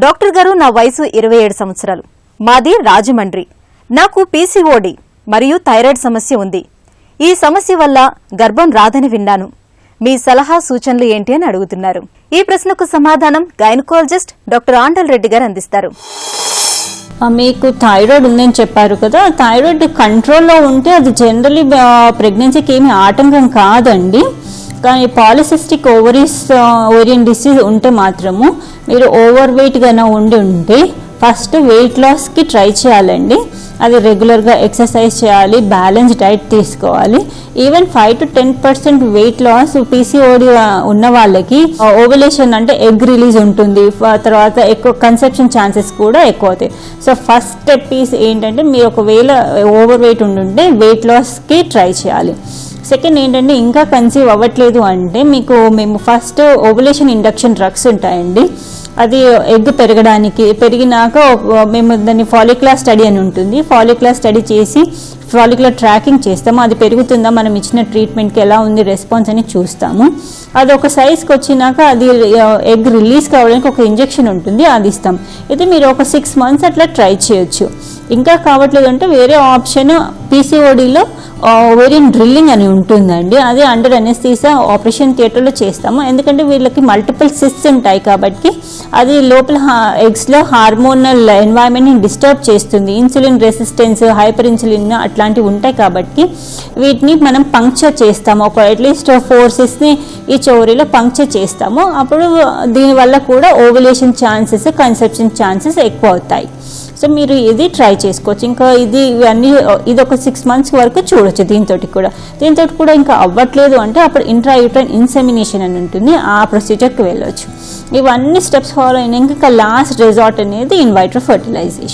Doctor గారు, నా వయసు 27 సంవత్సరాలు. మాది రాజమండ్రి. నాకు పీసీఓడి మరియు థైరాయిడ్ సమస్య ఉంది. ఈ సమస్య వల్ల గర్భం రాదని విన్నాను. మీ సలహా సూచనలు ఏంటి అని అడుగుతున్నారు. ఈ ప్రశ్నకు సమాధానం గైనకాలజిస్ట్ డాక్టర్ ఆండల్ రెడ్డి గారు అందిస్తారు. మీకు థైరాయిడ్ ఉందని చెప్పారు కదా, థైరాయిడ్ కంట్రోల్లో ఉంటే అది జనరలీ ప్రెగ్నెన్సీకి ఏమి ఆటంకం కాదండి. కానీ పాలిసిస్టిక్ ఓరియన్ డిసీజ్ ఉంటే మాత్రము మీరు ఓవర్ వెయిట్ గానే ఉంటే ఫస్ట్ వెయిట్ లాస్కి ట్రై చేయాలండి. అది రెగ్యులర్గా ఎక్సర్సైజ్ చేయాలి, బ్యాలెన్స్ డైట్ తీసుకోవాలి. Even 5 to 10% weight loss PCOD ఉన్న వాళ్ళకి ఓవులేషన్ అంటే ఎగ్ రిలీజ్ ఉంటుంది, తర్వాత ఎక్కువ కన్సెప్షన్ ఛాన్సెస్ కూడా ఎక్కువ అవుతాయి. సో ఫస్ట్ స్టెప్ ఏంటంటే మీరు ఒకవేళ ఓవర్ వెయిట్ ఉంటుంటే వెయిట్ లాస్కి ట్రై చేయాలి. సెకండ్ ఏంటంటే ఇంకా కన్సీవ్ అవ్వట్లేదు అంటే మేము ఫస్ట్ ఓవులేషన్ ఇండక్షన్ డ్రగ్స్ ఉంటాయండి. అది ఎగ్ పెరిగినాక మేము దాన్ని ఫాలిక్యులర్ స్టడీ అని ఉంటుంది. ఫాలిక్యులర్ స్టడీ చేసి ఫాలిక్యులర్ ట్రాకింగ్ చేస్తాము. అది పెరుగుతుందా, మనం ఇచ్చిన ట్రీట్మెంట్కి ఎలా ఉంది రెస్పాన్స్ అని చూస్తాము. అది ఒక సైజ్కి వచ్చినాక అది ఎగ్ రిలీజ్ కావడానికి ఒక ఇంజెక్షన్ ఉంటుంది, అది ఇస్తాం. ఇది మీరు ఒక 6 months అట్లా ట్రై చేయొచ్చు. ఇంకా కావట్లేదు అంటే వేరే ఆప్షన్ పీసీఓడిలో ఓవేరియన్ డ్రిల్లింగ్ అని ఉంటుందండి. అది అండర్ అనెస్థీసియా ఆపరేషన్ థియేటర్లో చేస్తాము. ఎందుకంటే వీళ్ళకి మల్టిపుల్ సిస్ట్స్ ఉంటాయి కాబట్టి అది లోపల ఎగ్స్లో హార్మోనల్ ఎన్వైరన్మెంట్ని డిస్టర్బ్ చేస్తుంది. ఇన్సులిన్ రెసిస్టెన్స్, హైపర్ ఇన్సులిన్ అట్లాంటివి ఉంటాయి కాబట్టి వీటిని మనం పంక్చర్ చేస్తాము. ఒక అట్లీస్ట్ 4 cysts ఈ చోరీలో పంక్చర్ చేస్తాము. అప్పుడు దీనివల్ల కూడా ఓవులేషన్ ఛాన్సెస్, కన్సెప్షన్ ఛాన్సెస్ ఎక్కువ అవుతాయి. సో మీరు ఇది ట్రై చేసుకోవచ్చు. ఇంకా ఇది ఒక 6 months వరకు చూడొచ్చు. దీంతో కూడా ఇంకా అవ్వట్లేదు అంటే అప్పుడు ఇంట్రాయూట్రైన్ ఇన్సెమినేషన్ అని ఉంటుంది, ఆ ప్రొసీజర్కి వెళ్ళొచ్చు. ఇవన్నీ స్టెప్స్ ఫాలో అయినాక ఇంకా లాస్ట్ రిజార్ట్ అనేది ఇన్ వైట్రో ఫర్టిలైజేషన్.